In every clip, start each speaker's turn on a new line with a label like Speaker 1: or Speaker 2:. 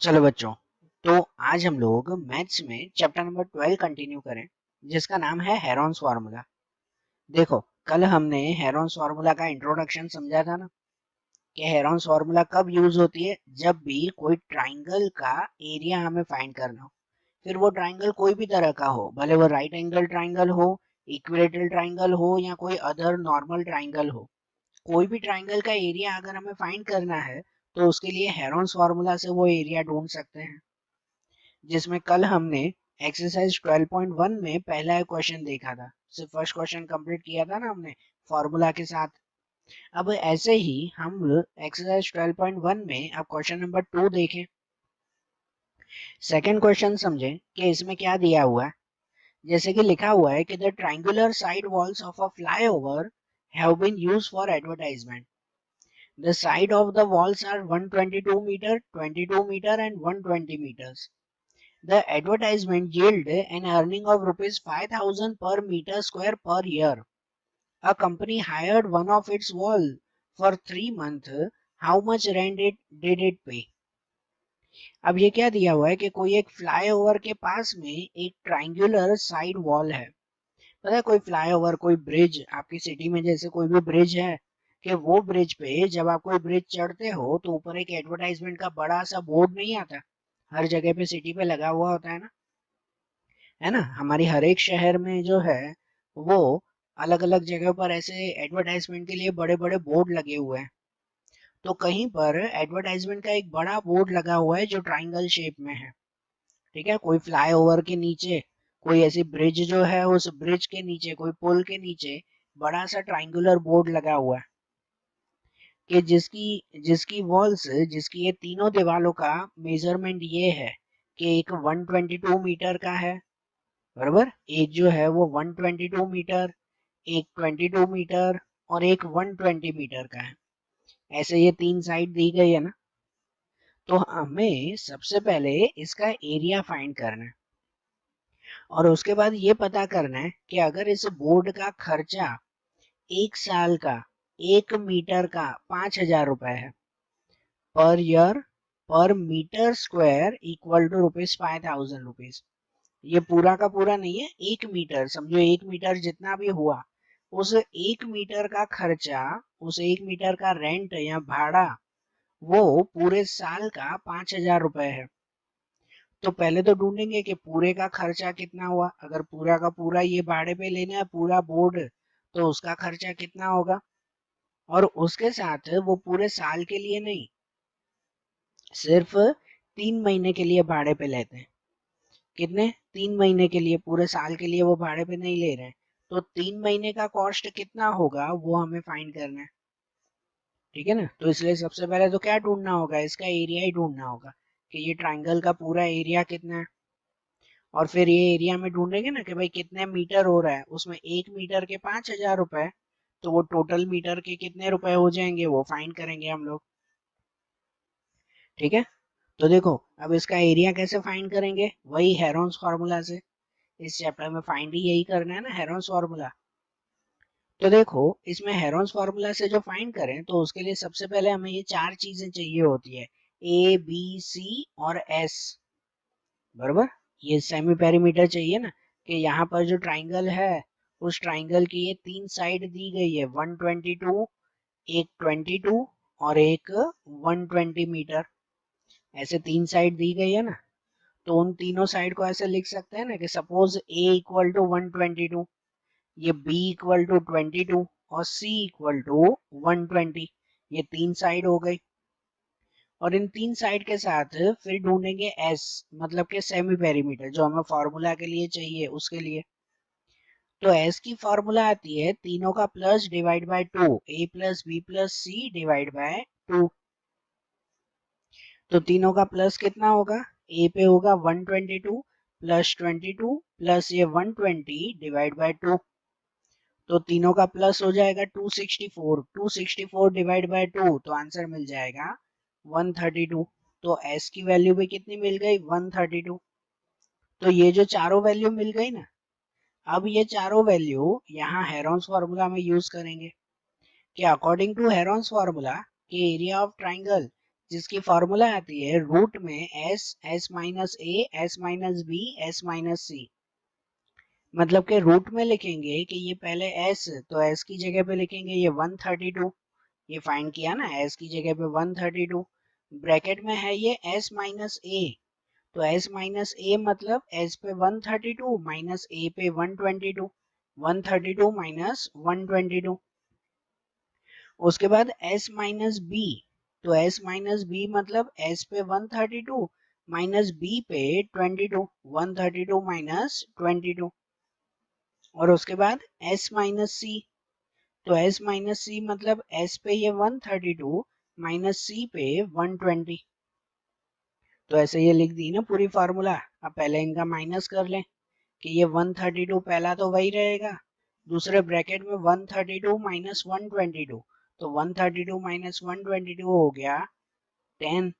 Speaker 1: चलो बच्चों, तो आज हम लोग मैथ्स में चैप्टर नंबर 12 कंटिन्यू करें, जिसका नाम है हेरोन्स फार्मूला। देखो, कल हमने हेरोन्स फार्मूला का इंट्रोडक्शन समझा था ना, कि हेरोन्स फार्मूला कब यूज होती है, जब भी कोई ट्राइंगल का एरिया हमें फाइंड करना हो। फिर वो ट्राइंगल कोई भी तरह का हो, भले वो राइट एंगल ट्राइंगल हो, इक्विलेटरल ट्राइंगल हो, या कोई अदर नॉर्मल ट्राइंगल हो। कोई भी ट्राइंगल का एरिया अगर हमें फाइंड करना है, तो उसके लिए हेरोन्स फार्मूला से वो एरिया ढूंढ सकते हैं। जिसमें कल हमने एक्सरसाइज 12.1 में पहला क्वेश्चन देखा था, सिर्फ फर्स्ट क्वेश्चन कंप्लीट किया था ना हमने फॉर्मूला के साथ। अब ऐसे ही हम एक्सरसाइज 12.1 में अब क्वेश्चन नंबर 2 देखें। सेकंड क्वेश्चन समझें कि इसमें क्या दिया हुआ है। जैसे कि लिखा हुआ है कि the triangular side walls of a flyover have been used for advertisement. The side of the walls are 122 meter, 22 meter and 120 meters. The advertisement yield an earning of rupees 5,000 per meter square per year. A company hired one of its wall for 3 months. How much rent did it pay? अब ये क्या दिया हुआ है कि कोई एक flyover के पास में एक ट्रायंगुलर साइड वॉल है। पता है, कोई फ्लाईओवर, कोई ब्रिज आपकी सिटी में, जैसे कोई भी ब्रिज है, कि वो ब्रिज पे जब आप कोई ब्रिज चढ़ते हो तो ऊपर एक एडवर्टाइजमेंट का बड़ा सा बोर्ड नहीं आता, हर जगह पे सिटी पे लगा हुआ होता है ना। हमारी हर एक शहर में जो है वो अलग अलग जगह पर ऐसे एडवर्टाइजमेंट के लिए बड़े बड़े बोर्ड लगे हुए हैं। तो कहीं पर एडवर्टाइजमेंट का एक बड़ा बोर्ड लगा हुआ है जो ट्राइंगल शेप में है। ठीक है, कोई फ्लाईओवर के नीचे, कोई ऐसी ब्रिज जो है, उस ब्रिज के नीचे, कोई पुल के नीचे बड़ा सा ट्राइंगुलर बोर्ड लगा हुआ है, कि जिसकी जिसकी वॉल्स, जिसकी ये तीनों दीवारों का मेजरमेंट ये है कि एक 122 मीटर का है, बराबर। एक जो है वो 122 मीटर, एक 22 मीटर और एक 120 मीटर का है। ऐसे ये तीन साइड दी गई है ना। तो हमें सबसे पहले इसका एरिया फाइंड करना है, और उसके बाद ये पता करना है कि अगर इस बोर्ड का खर्चा एक साल का 1 मीटर का 5,000 रुपए है, पर ईयर, पर मीटर स्क्वायर इक्वल टू ₹5,000। ये पूरा का पूरा नहीं है, 1 मीटर समझो, 1 मीटर जितना भी हुआ, उस 1 मीटर का खर्चा, उस 1 मीटर का रेंट या भाड़ा, वो पूरे साल का 5,000 रुपए है। तो पहले तो ढूंढेंगे कि पूरे का खर्चा कितना हुआ। अगर पूरा का पूरा ये भाड़े पे लेना है पूरा बोर्ड, तो उसका खर्चा कितना होगा। और उसके साथ वो पूरे साल के लिए नहीं, सिर्फ 3 महीने के लिए भाड़े पे लेते हैं। कितने? 3 महीने के लिए, पूरे साल के लिए वो भाड़े पे नहीं ले रहे हैं। तो 3 महीने का कॉस्ट कितना होगा वो हमें फाइंड करना है। ठीक है ना। तो इसलिए सबसे पहले तो क्या ढूंढना होगा, इसका एरिया ही ढूंढना होगा कि ये ट्राइंगल का पूरा एरिया कितना है। और फिर ये एरिया में ढूंढेंगे ना कि भाई कितने मीटर हो रहा है, उसमें 1 मीटर के 5,000 रुपए, तो वो टोटल मीटर के कितने रुपए हो जाएंगे वो फाइंड करेंगे हम लोग। ठीक है। तो देखो, अब इसका एरिया कैसे फाइंड करेंगे, वही हेरोन्स फार्मूला से। इस चैप्टर में फाइंड ही यही करना है ना, हेरोन्स फार्मूला। तो देखो, इसमें हेरोन्स फार्मूला से जो फाइंड करें, तो उसके लिए सबसे पहले हमें ये चार चीजें चाहिए होती है, ए बी सी और एस, बराबर। ये सेमी पेरीमीटर चाहिए ना, कि यहाँ पर जो ट्राइंगल है, उस ट्राइंगल की ये तीन साइड दी गई है, 122, एक 22 और एक 120 मीटर। ऐसे तीन साइड दी गई है ना। तो उन तीनों साइड को ऐसे लिख सकते हैं ना कि सपोज ए इक्वल टू 122, ये बी इक्वल टू 22 और सी इक्वल टू 120। ये तीन साइड हो गई। और इन तीन साइड के साथ फिर ढूंढेंगे एस, मतलब कि सेमी पेरीमीटर, जो हमें फॉर्मूला के लिए चाहिए उसके लिए। तो एस की फॉर्मूला आती है तीनों का plus divide by 2, A plus B plus C divide by 2। तो तीनों का प्लस कितना होगा, ए पे होगा 122 प्लस 22 प्लस ये 120 डिवाइड बाय 2। तो तीनों का प्लस हो जाएगा 264, 264 डिवाइड बाय 2, तो आंसर मिल जाएगा 132। तो एस की वैल्यू भी कितनी मिल गई, 132। तो ये जो चारों वैल्यू मिल गई ना, अब ये चारों वैल्यू यहाँ हेरोन्स फार्मूला में यूज करेंगे कि अकॉर्डिंग टू हेरोन्स फार्मूला, कि एरिया ऑफ ट्राइंगल जिसकी फॉर्मूला आती है रूट में s, s minus a, s minus b, s minus c. मतलब कि रूट में लिखेंगे कि ये पहले s, तो s की जगह पे लिखेंगे ये 132, ये फाइंड किया ना, s की जगह पे 132, ब्रैकेट में है ये s माइनस a, तो s माइनस a मतलब s पे 132 माइनस a पे 122, 132 माइनस 122। उसके बाद s माइनस b, तो s माइनस b मतलब s पे 132 माइनस b पे 22, 132 माइनस 22। और उसके बाद s माइनस सी, तो s माइनस सी मतलब s पे ये 132 माइनस c पे 120। तो ऐसे ये लिख दी ना पूरी फार्मूला। अब पहले इनका माइनस कर लें कि ये 132 पहला तो वही रहेगा, दूसरे ब्रैकेट में 132 माइनस 122, तो 132 माइनस 122 हो गया 10,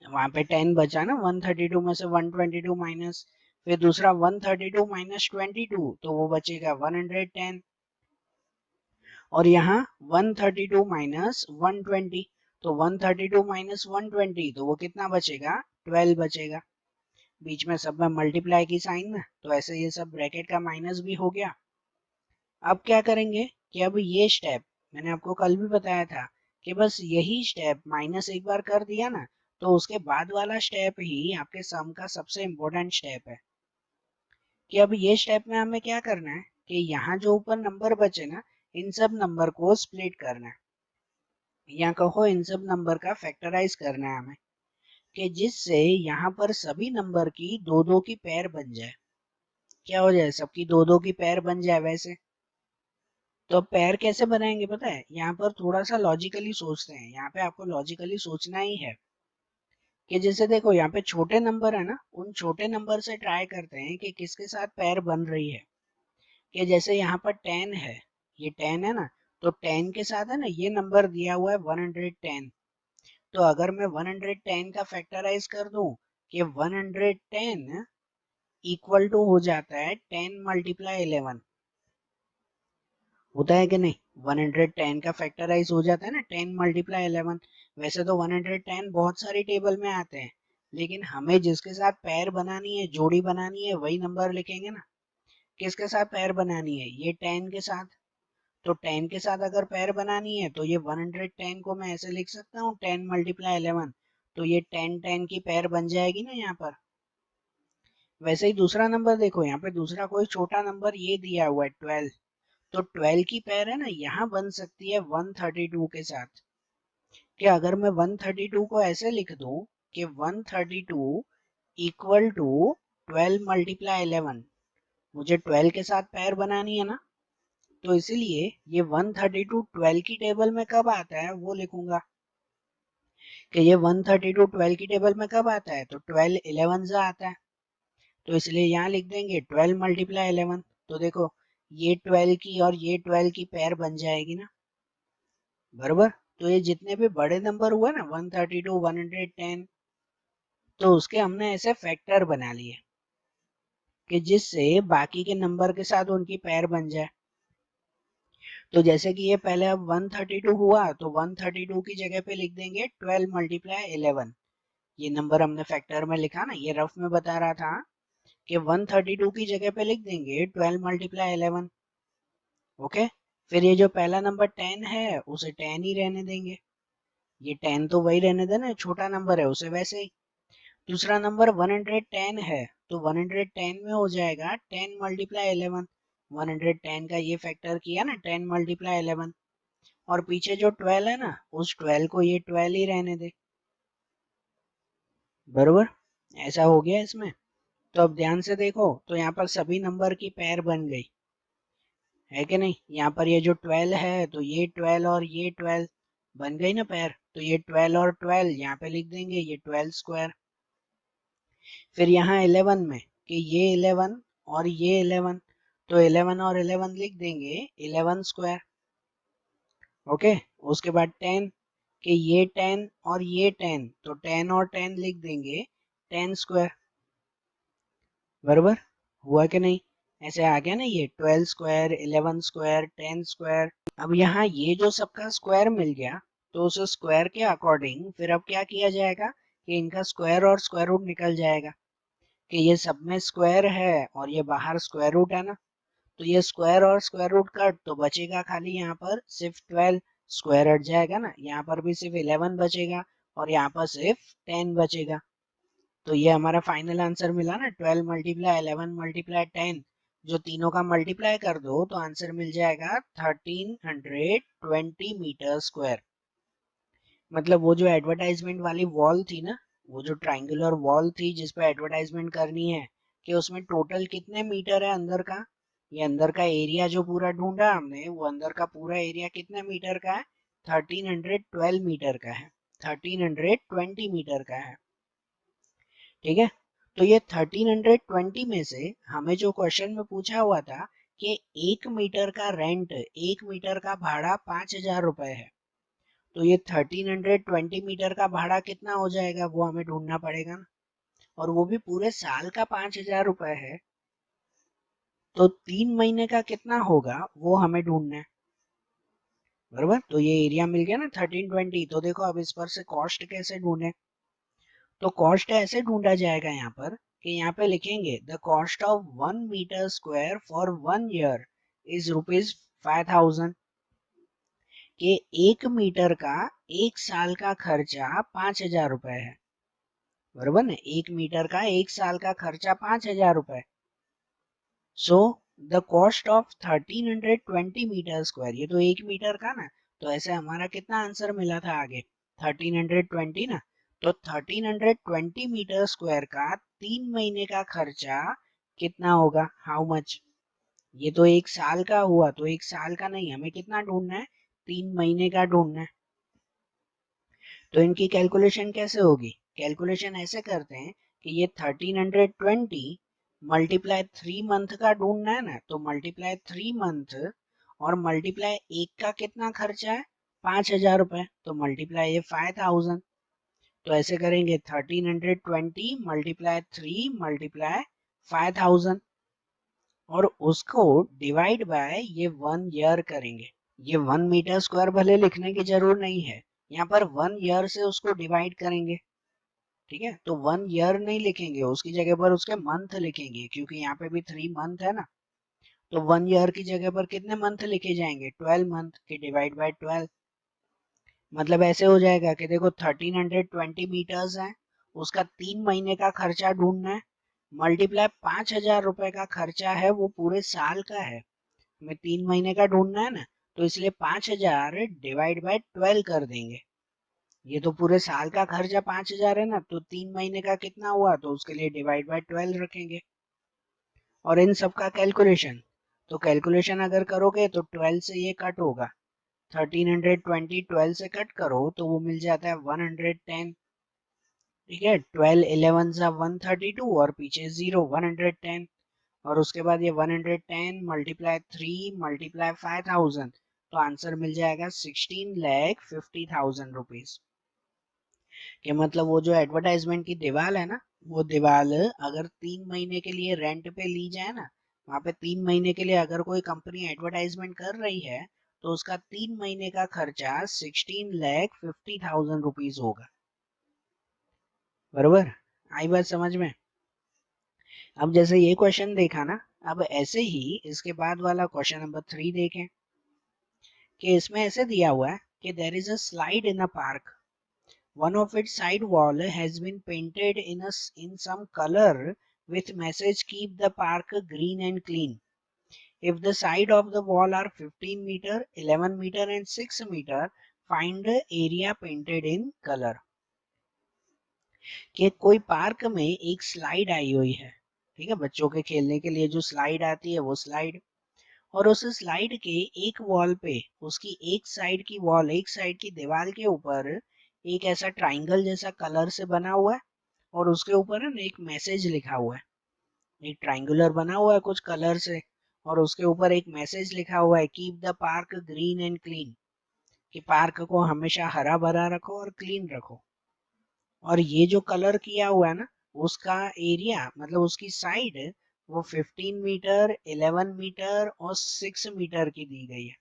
Speaker 1: वहां पे 10 बचा ना 132 में से 122 माइनस, फिर दूसरा 132 माइनस 22, तो वो बचेगा 110। और यहाँ 132 माइनस 120, तो 132 माइनस 120, तो वो कितना बचेगा 12 बचेगा। बीच में सब में मल्टीप्लाई की साइन ना, तो ऐसे ये सब ब्रैकेट का माइनस भी हो गया। अब क्या करेंगे कि अब ये स्टेप मैंने आपको कल भी बताया था कि बस यही स्टेप माइनस एक बार कर दिया ना, तो उसके बाद वाला स्टेप ही आपके सम का सबसे इम्पोर्टेंट स्टेप है। कि अब ये स्टेप में हमें क्या करना है कि यहाँ जो ऊपर नंबर बचे ना, इन सब नंबर को स्प्लिट करना है, या कहो इन सब नंबर का फैक्टराइज करना है हमें, कि जिससे यहाँ पर सभी नंबर की दो दो की पेयर बन जाए। क्या हो जाए, सबकी दो दो की पेयर बन जाए वैसे। तो अब पेयर कैसे बनाएंगे पता है, यहाँ पर थोड़ा सा लॉजिकली सोचते हैं, यहाँ पे आपको लॉजिकली सोचना ही है। कि जैसे देखो यहाँ पे छोटे नंबर है ना, उन छोटे नंबर से ट्राई करते हैं कि किसके साथ पेयर बन रही है। कि जैसे यहाँ पर 10 है, ये 10 है ना, तो 10 के साथ है ना ये नंबर दिया हुआ है 110, तो अगर मैं 110 का फैक्टराइज कर दूं कि 110 इक्वल टू हो जाता है 10 मल्टीप्लाई 11, होता है कि नहीं, 110 का फैक्टराइज हो जाता है ना 10 मल्टीप्लाई 11। वैसे तो 110 बहुत सारी टेबल में आते हैं, लेकिन हमें जिसके साथ पेयर बनानी है, जोड़ी बनानी है, वही नंबर लिखेंगे ना। किसके साथ पेयर बनानी है, ये 10 के साथ, तो 10 के साथ अगर पेयर बनानी है तो ये 110 को मैं ऐसे लिख सकता हूँ 10 मल्टीप्लाई 11, तो ये 10 10 की पेयर बन जाएगी ना यहाँ पर। वैसे ही दूसरा नंबर देखो, यहाँ पे दूसरा कोई छोटा नंबर ये दिया हुआ है 12, तो 12 की पेयर है ना यहाँ बन सकती है 132 के साथ। कि अगर मैं 132 को ऐसे लिख दूं कि 132 इक्वल टू 12 मल्टीप्लाई 11, मुझे 12 के साथ पेयर बनानी है ना, तो इसीलिए ये 132 12 की टेबल में कब आता है वो लिखूंगा। कि ये 132 12 की टेबल में कब आता है, तो 12 11 से आता है, तो इसलिए यहाँ लिख देंगे 12 मल्टीप्लाई 11, तो देखो ये 12 की और ये 12 की पेयर बन जाएगी ना, बराबर। तो ये जितने भी बड़े नंबर हुए ना 132 110, तो उसके हमने ऐसे फैक्टर बना लिए कि जिससे बाकी के नंबर के साथ उनकी पेयर बन जाए। तो जैसे कि ये पहले अब 132 हुआ, तो 132 की जगह पे लिख देंगे 12 मल्टीप्लाई 11, ये नंबर हमने फैक्टर में लिखा ना, ये रफ में बता रहा था कि 132 की जगह पे लिख देंगे 12 मल्टीप्लाई 11। ओके, फिर ये जो पहला नंबर 10 है उसे 10 ही रहने देंगे, ये 10 तो वही रहने देना, छोटा नंबर है उसे वैसे ही। दूसरा नंबर 110 है, तो 110 में हो जाएगा 10 मल्टीप्लाई 11, 110 का ये फैक्टर किया ना 10 मल्टीप्लाई 11, और पीछे जो 12 है ना उस 12 को ये 12 ही रहने दे, बरोबर। ऐसा हो गया इसमें। तो अब ध्यान से देखो, तो यहाँ पर सभी नंबर की पेयर बन गई है कि नहीं। यहाँ पर ये जो 12 है, तो ये 12 और ये 12 बन गई ना पेयर, तो ये 12 और 12 यहाँ पे लिख देंगे, ये 12 स्क्वायर। फिर यहाँ 11 में कि ये 11 और ये 11, तो 11 और 11 लिख देंगे 11 स्क्वायर। ओके, उसके बाद 10 कि ये 10 और ये 10, तो 10 और 10 लिख देंगे 10 स्क्वायर, बराबर। हुआ कि नहीं, ऐसे आ गया ना ये 12 स्क्वायर, 11 स्क्वायर, 10 स्क्वायर। अब यहाँ ये जो सबका स्क्वायर मिल गया, तो उस स्क्वायर के अकॉर्डिंग फिर अब क्या किया जाएगा कि इनका स्क्वायर और स्क्वायर रूट निकल जाएगा कि ये सब में स्क्वायर है और ये बाहर स्क्वायर रूट है ना, तो ये स्क्वायर और स्क्वायर रूट कट तो बचेगा खाली यहाँ पर सिर्फ 12, स्क्वायर हट जाएगा ना, यहाँ पर भी सिर्फ 11 बचेगा और यहाँ पर सिर्फ 10 बचेगा। तो ये हमारा फाइनल आंसर मिला ना, 12 मल्टीप्लाई 11 मल्टीप्लाई 10, जो तीनों का मल्टीप्लाई कर दो तो आंसर मिल जाएगा 1320 मीटर स्क्वायर। मतलब वो जो एडवर्टाइजमेंट वाली वॉल थी ना, वो जो ट्रायंगुलर वॉल थी जिस पे एडवर्टाइजमेंट करनी है कि उसमें टोटल कितने मीटर है अंदर का, ये अंदर का एरिया जो पूरा ढूंढा हमने, वो अंदर का पूरा एरिया कितने मीटर का है, 1312 मीटर का है, 1320 मीटर का है। ठीक है, तो ये 1320 में से हमें जो क्वेश्चन में पूछा हुआ था कि 1 मीटर का रेंट, 1 मीटर का भाड़ा 5,000 रुपए है, तो ये 1320 मीटर का भाड़ा कितना हो जाएगा वो हमें ढूंढना पड़ेगा ना, और वो भी पूरे साल का 5,000 रुपए है, तो 3 महीने का कितना होगा वो हमें ढूंढना है। बराबर, तो ये एरिया मिल गया ना 1320। तो देखो अब इस पर से कॉस्ट कैसे ढूंढे, तो कॉस्ट ऐसे ढूंढा जाएगा यहाँ पर कि यहाँ पे लिखेंगे the cost of 1 metre square for 1 year is ₹5,000, कि 1 मीटर का 1 साल का खर्चा 5,000 रुपए है। बरोबर ना, 1 मीटर का 1 साल का खर्चा 5,000 रुपए। So the cost of 1320 metre square, ये तो 1 मीटर का ना, तो ऐसे हमारा कितना आंसर मिला था आगे 1320 ना, तो 1320 मीटर स्क्वायर का 3 महीने का खर्चा कितना होगा, हाउ मच। ये तो 1 साल का हुआ, तो 1 साल का नहीं, हमें कितना ढूंढना है, 3 महीने का ढूंढना है। तो इनकी कैलकुलेशन कैसे होगी, कैलकुलेशन ऐसे करते हैं कि ये 1320 मल्टीप्लाई 3 मंथ का ढूंढना है ना, तो मल्टीप्लाई 3 मंथ और मल्टीप्लाई एक का कितना खर्चा है 5,000 रुपए, तो मल्टीप्लाई ये 5,000। तो ऐसे करेंगे 1320 मल्टीप्लाई 3 मल्टीप्लाई 5,000 और उसको डिवाइड बाय ये 1 ईयर करेंगे। ये 1 मीटर स्क्वायर भले लिखने की जरूरत नहीं है, यहाँ पर 1 ईयर से उसको डिवाइड करेंगे। ठीक है, तो 1 ईयर नहीं लिखेंगे, उसकी जगह पर उसके मंथ लिखेंगे, क्योंकि यहाँ पे भी 3 मंथ है ना, तो 1 ईयर की जगह पर कितने मंथ लिखे जाएंगे, 12 मंथ के डिवाइड बाय 12। मतलब ऐसे हो जाएगा कि देखो 1320 मीटर्स है, उसका 3 महीने का खर्चा ढूंढना है, मल्टीप्लाई 5,000 रुपए का खर्चा है वो पूरे साल का है, हमें 3 महीने का ढूंढना है ना, तो इसलिए 5,000 डिवाइड बाय 12 कर देंगे। ये तो पूरे साल का खर्चा 5,000 है ना, तो 3 महीने का कितना हुआ, तो उसके लिए डिवाइड बाय 12 रखेंगे। और इन सब का कैलकुलेशन, तो कैलकुलेशन अगर करोगे तो 12 से ये कट होगा, 1320 12 से कट करो तो वो मिल जाता है 110। ठीक है, 12 11 सा 132 और पीछे 0 110, और उसके बाद ये 110 मल्टीप्लाई 3 मल्टीप्लाई 5,000, तो आंसर मिल जाएगा 16,50,000 रुपीज। कि मतलब वो जो एडवर्टाइजमेंट की दीवार है ना, वो दीवार अगर 3 महीने के लिए रेंट पे ली जाए ना, वहां पे 3 महीने के लिए अगर कोई कंपनी एडवर्टाइजमेंट कर रही है, तो उसका 3 महीने का खर्चा 16,50,000 रुपीज होगा। बरोबर, आई बात समझ में। अब जैसे ये क्वेश्चन देखा ना, अब ऐसे ही इसके बाद वाला क्वेश्चन नंबर 3 देखें कि इसमें ऐसे दिया हुआ है कि there is a slide in a park, one of its side wall has been painted in some color with message keep the park green and clean. If the side of the wall are 15 meter, 11 meter and 6 meter, find the area painted in color. कि कोई park में एक slide I हुई है, ठीक है, बच्चों के खेलने के लिए जो स्लाइड आती है वो स्लाइड, और उस स्लाइड के एक वॉल पे, उसकी एक साइड की वॉल, एक साइड की दीवार के ऊपर एक ऐसा ट्राइंगल जैसा कलर से बना हुआ है, और उसके ऊपर है ना एक मैसेज लिखा हुआ है, एक ट्राइंगुलर बना हुआ है कुछ कलर से, और उसके ऊपर एक मैसेज लिखा हुआ है keep the park green and clean, कि पार्क को हमेशा हरा भरा रखो और क्लीन रखो। और ये जो कलर किया हुआ है ना, उसका एरिया मतलब उसकी साइड वो 15 मीटर 11 मीटर और 6 मीटर की दी गई है,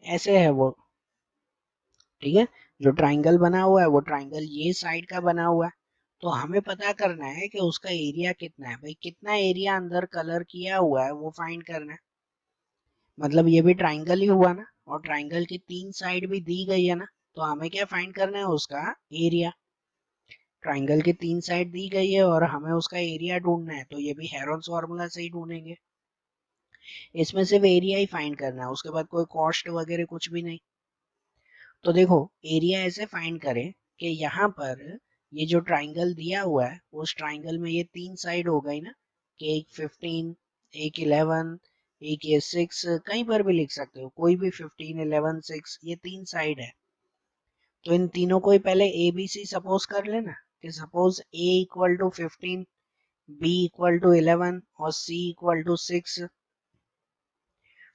Speaker 1: ऐसे है वो। ठीक है, जो ट्राइंगल बना हुआ है वो ट्राइंगल ये साइड का बना हुआ है, तो हमें पता करना है कि उसका एरिया कितना है। भाई कितना एरिया अंदर कलर किया हुआ है वो फाइंड करना है। मतलब ये भी ट्राइंगल ही हुआ ना, और ट्राइंगल की 3 साइड भी दी गई है ना, तो हमें क्या फाइंड करना है, उसका एरिया। ट्राइंगल की 3 साइड दी गई है और हमें उसका एरिया ढूंढना है, तो ये भी हेरोन्स फार्मूला से ही ढूंढेंगे। इसमें सिर्फ एरिया ही फाइंड करना है, उसके बाद कोई कॉस्ट वगैरह कुछ भी नहीं। तो देखो, एरिया ऐसे फाइंड करें कि यहाँ पर ये जो ट्राइंगल दिया हुआ है, उस ट्राइंगल में ये 3 साइड हो गई ना, कि एक 15, एक 11, एक ये 6, कहीं पर भी लिख सकते हो, कोई भी 15, 11, 6, ये 3 साइड है। तो इन तीनों को ही पहले ए बी सी सपोज कर लेना, कि suppose A equal to 15, B equal to 11 और सी इक्वल टू 6।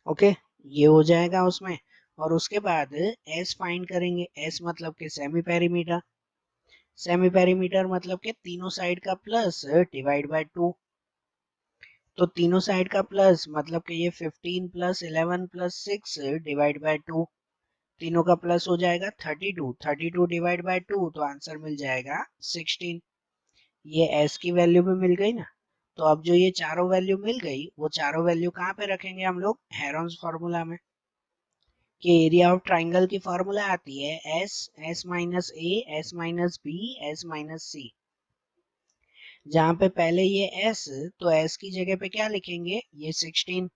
Speaker 1: ओके, ये हो जाएगा उसमें। और उसके बाद एस फाइंड करेंगे। एस मतलब कि सेमी पेरीमीटर। सेमी पेरीमीटर मतलब कि तीनों साइड का प्लस डिवाइड बाय 2। तो तीनों साइड का प्लस मतलब कि ये 15 प्लस 11 प्लस 6 डिवाइड बाय 2। तीनों का प्लस हो जाएगा 32। 32 डिवाइड बाय 2, तो आंसर मिल जाएगा 16। ये एस की वैल्यू भी मिल गई ना। तो अब जो ये चारों वैल्यू मिल गई, वो चारों वैल्यू कहाँ पे रखेंगे हम लोग, हेरोन्स फॉर्मूला में। कि एरिया ऑफ ट्राइंगल की फॉर्मूला आती है s, s minus a, s minus b, s minus c. जहां पे पहले ये s, तो s की जगह पे क्या लिखेंगे, ये 16।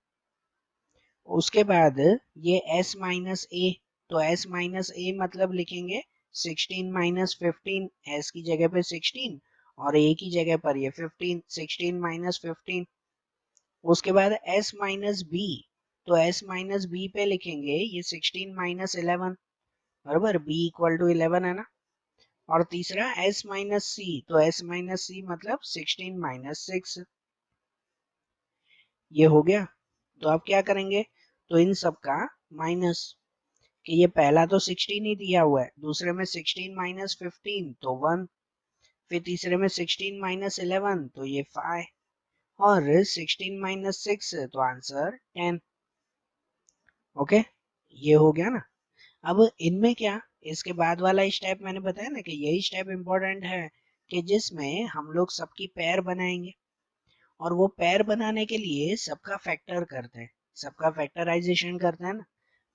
Speaker 1: उसके बाद ये s माइनस ए, तो s माइनस ए मतलब लिखेंगे 16 माइनस 15। s की जगह पे 16 और a की जगह पर ये 15, 16 माइनस 15। उसके बाद s माइनस बी, तो s माइनस बी पे लिखेंगे ये 16 माइनस 11, बराबर b इक्वल टू 11 है ना। और तीसरा s माइनस सी, तो s माइनस सी मतलब 16 माइनस 6। ये हो गया। तो अब क्या करेंगे, तो इन सब का माइनस, कि ये पहला तो 16 ही दिया हुआ है, दूसरे में 16 माइनस 15 तो 1, फिर तीसरे में 16 माइनस 11 तो ये 5, और 16 माइनस 6 तो आंसर 10। ओके, ये हो गया ना। अब इनमें क्या, इसके बाद वाला स्टेप मैंने बताया ना कि यही स्टेप इंपॉर्टेंट है, कि जिसमें हम लोग सबकी पेयर बनाएंगे। और वो पेयर बनाने के लिए सबका फैक्टर करते हैं, सबका फैक्टराइजेशन करते हैं ना।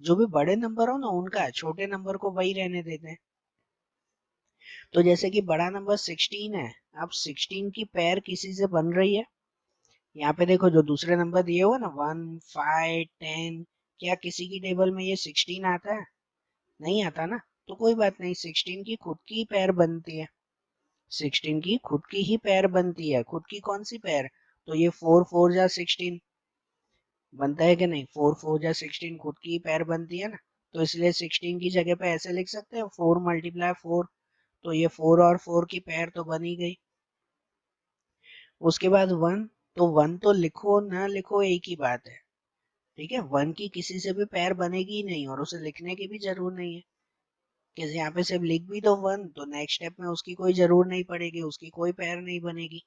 Speaker 1: जो भी बड़े नंबर हो ना, उनका छोटे नंबर को वही रहने देते हैं। तो जैसे कि बड़ा नंबर 16 है, अब 16 की पेयर किसी से बन रही है। यहाँ पे देखो, जो दूसरे नंबर दिए हुए ना 1, 5, 10, क्या किसी की टेबल में ये 16 आता है, नहीं आता ना। तो कोई बात नहीं, 16 की खुद की पेयर बनती है। 16 की खुद की ही पेयर बनती है। खुद की कौन सी पेयर, तो ये 4 4 जा 16 बनता है कि नहीं, 4 4 जा 16 खुद की पैर बनती है ना। तो इसलिए 16 की जगह पे ऐसे लिख सकते हैं 4 मल्टीप्लाई 4। तो ये 4 और 4 की पैर तो बन ही गई। उसके बाद 1, तो 1 तो लिखो ना लिखो एक ही बात है। ठीक है, 1 की किसी से भी पैर बनेगी ही नहीं, और उसे लिखने की भी जरूरत नहीं है। कि यहाँ पे सिर्फ लिख भी दो 1, तो नेक्स्ट स्टेप में उसकी कोई जरूरत नहीं पड़ेगी, उसकी कोई पैर नहीं बनेगी।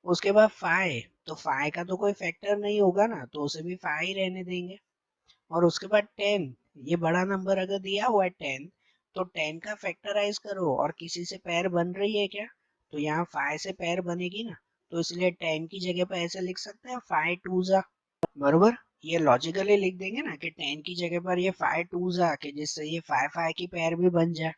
Speaker 1: उसके बाद 5, तो 5 का तो कोई फैक्टर नहीं होगा ना, तो उसे भी 5 ही रहने देंगे। और उसके बाद 10, ये बड़ा नंबर अगर दिया हुआ है 10, तो 10 का फैक्टराइज करो, और किसी से पैर बन रही है क्या, तो यहाँ 5 से पैर बनेगी ना। तो इसलिए 10 की जगह पे ऐसे लिख सकते हैं 5 2 जा, बरोबर। ये लॉजिकली लिख देंगे ना कि 10 की जगह पर ये 5 2 जा, के जिससे ये 5 5 की पैर भी बन जाए।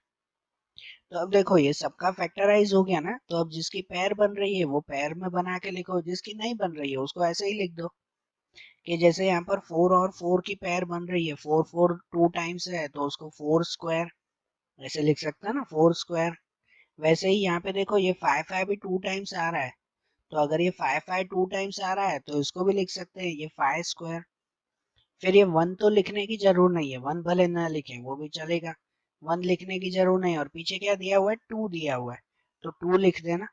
Speaker 1: तो अब देखो, ये सबका फैक्टराइज हो गया ना, तो अब जिसकी पैर बन रही है वो पैर में बना के लिखो, जिसकी नहीं बन रही है उसको ऐसे ही लिख दो। कि जैसे यहाँ पर 4 और 4 की पेयर बन रही है, 4 4 टू टाइम्स है, तो उसको 4 स्क्वायर ऐसे लिख सकता है ना, 4 स्क्वायर। वैसे ही यहाँ पे देखो, ये 5 5 भी टू टाइम्स आ रहा है, तो अगर ये 5 5 टू टाइम्स आ रहा है, तो इसको भी लिख सकते हैं ये 5 स्क्वायर। फिर ये 1 तो लिखने की जरूर नहीं है, 1 भले ना लिखें वो भी चलेगा, 1 लिखने की जरूर नहीं। और पीछे क्या दिया हुआ है, 2 दिया हुआ है, तो 2 लिख देना,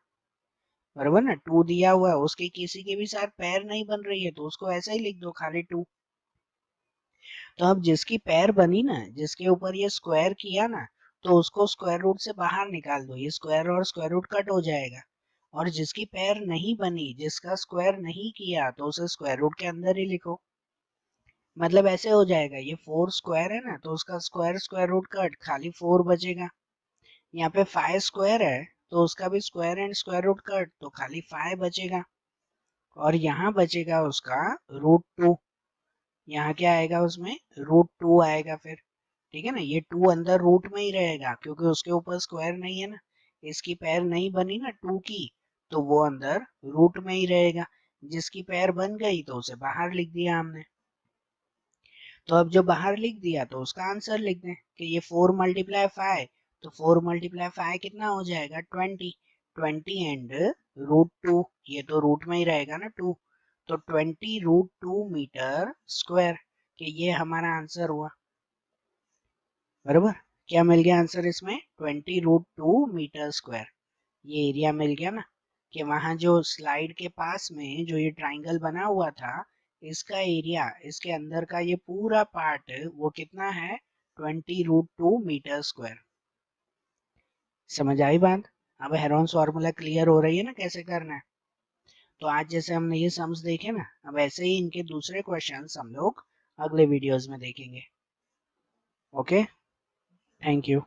Speaker 1: बराबर ना। 2 दिया हुआ है, उसकी किसी के भी साथ पैर नहीं बन रही है, तो उसको ऐसे ही लिख दो खाली 2। तो अब जिसकी पैर बनी ना, जिसके ऊपर ये स्क्वायर किया ना, तो उसको स्क्वायर रूट से बाहर निकाल दो, ये स्क्वायर और स्क्वायर रूट कट हो जाएगा। और जिसकी पैर नहीं बनी, जिसका स्क्वायर नहीं किया, तो उसे स्क्वायर रूट के अंदर ही लिखो। मतलब ऐसे हो जाएगा, ये 4 स्क्वायर है ना, तो उसका स्क्वायर स्क्वायर रूट कट, खाली 4 बचेगा। यहाँ पे 5 स्क्वायर है, तो उसका भी square and square root cut, तो खाली 5 बचेगा। और यहाँ बचेगा उसका √2। यहाँ क्या आएगा उसमें, √2 आएगा फिर। ठीक है ना, ये 2 अंदर रूट में ही रहेगा क्योंकि उसके ऊपर स्क्वायर नहीं है ना, इसकी पैर नहीं बनी ना 2 की, तो वो अंदर रूट में ही रहेगा। जिसकी पैर बन गई तो उसे बाहर लिख दिया हमने। तो अब जो बाहर लिख दिया तो उसका आंसर लिख दें कि ये 4 मल्टीप्लाई 5, तो 4 मल्टीप्लाई 5 कितना हो जाएगा, 20। 20 एंड √2, ये तो रूट में ही रहेगा ना 2, तो 20 √2 मीटर स्क्वायर, कि ये हमारा आंसर हुआ। बराबर, क्या मिल गया आंसर इसमें, 20 √2 मीटर स्क्वायर। ये एरिया मिल गया ना, कि वहां जो स्लाइड के पास में जो ये ट्राइंगल बना हुआ था, इसका एरिया, इसके अंदर का ये पूरा पार्ट वो कितना है, 20 √2 मीटर स्क्वायर। समझ आई बात। अब हेरोन्स फार्मूला क्लियर हो रही है ना कैसे करना है। तो आज जैसे हमने ये सम्स देखे ना, अब ऐसे ही इनके दूसरे क्वेश्चंस हम लोग अगले वीडियोस में देखेंगे। Okay, thank you.